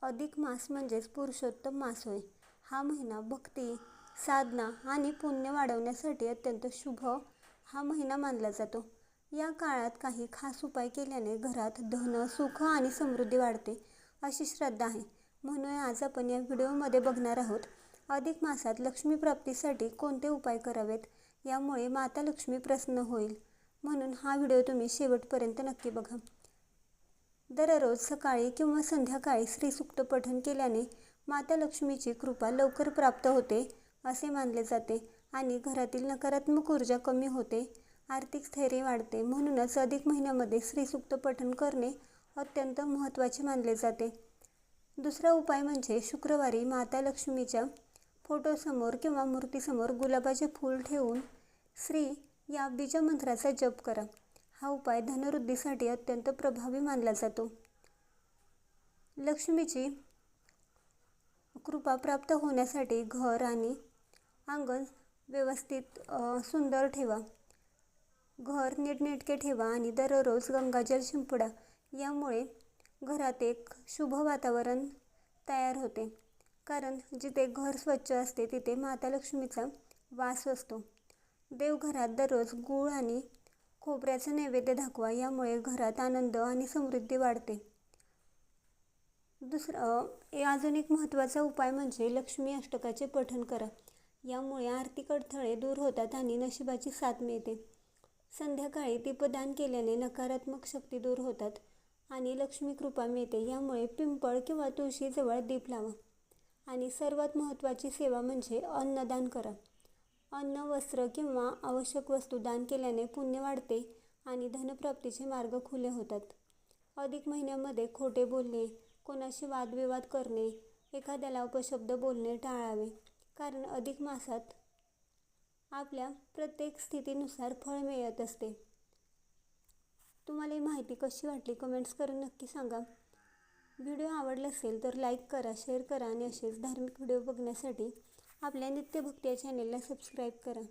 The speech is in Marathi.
अधिक मास म्हणजेच पुरुषोत्तम मास होय. हा महिना भक्ती, साधना आणि पुण्य वाढवण्यासाठी अत्यंत शुभ हा महिना मानला जातो. या काळात काही खास उपाय केल्याने घरात धन, सुख आणि समृद्धी वाढते अशी श्रद्धा आहे. म्हणून आज आपण या व्हिडिओमध्ये बघणार आहोत अधिक मासात लक्ष्मी प्राप्तीसाठी कोणते उपाय करावेत, यामुळे माता लक्ष्मी प्रसन्न होईल. म्हणून हा व्हिडिओ तुम्ही शेवटपर्यंत नक्की बघा. दररोज सकाळी किंवा संध्याकाळी श्रीसूक्त पठण केल्याने माता लक्ष्मीची कृपा लवकर प्राप्त होते असे मानले जाते आणि घरातील नकारात्मक ऊर्जा कमी होते, आर्थिक स्थैर्य वाढते. म्हणूनच अधिक महिन्यामध्ये श्रीसूक्त पठण करणे अत्यंत महत्त्वाचे मानले जाते. दुसरा उपाय म्हणजे शुक्रवारी माता लक्ष्मीच्या फोटोसमोर किंवा मूर्तीसमोर गुलाबाचे फूल ठेवून श्री या बीजमंत्राचा जप करा. हा उपाय धनवृद्धीसाठी अत्यंत प्रभावी मानला जातो. लक्ष्मीची कृपा प्राप्त होण्यासाठी घर आणि अंगण व्यवस्थित सुंदर ठेवा. घर नीटनेटके ठेवा आणि दररोज गंगाजल शिंपडा. यामुळे घरात एक शुभ वातावरण तयार होते, कारण जिथे घर स्वच्छ असते तिथे माता लक्ष्मीचा वास असतो. देवघरात दररोज गूळ आणि खोबऱ्याचा नैवेद्य दाखवा. यामुळे घरात आनंद आणि समृद्धी वाढते. अजून एक महत्त्वाचा उपाय म्हणजे लक्ष्मी अष्टकाचे पठण करा. यामुळे आर्थिक अडथळे दूर होतात आणि नशिबाची साथ मिळते. संध्याकाळी दीपदान केल्याने नकारात्मक शक्ती दूर होतात आणि लक्ष्मी कृपा मिळते. यामुळे पिंपळ किंवा तुळशीजवळ दीप लावा. आणि सर्वात महत्त्वाची सेवा म्हणजे अन्नदान करा. अन्न, वस्त्र किंवा आवश्यक वस्तू दान केल्याने पुण्य वाढते आणि धनप्राप्तीचे मार्ग खुले होतात. अधिक महिन्यामध्ये खोटे बोलणे, कोणाशी वादविवाद करणे, एखाद्याला अपशब्द बोलणे टाळावे, कारण अधिक मासात आपल्या प्रत्येक स्थितीनुसार फळ मिळत असते. तुम्हाला ही माहिती कशी वाटली कमेंट्स करून नक्की सांगा. व्हिडिओ आवडला असेल तर लाईक करा, शेअर करा आणि असेच धार्मिक व्हिडिओ बघण्यासाठी आपल्या नित्यभक्ती या चॅनेलला सबस्क्राईब करा.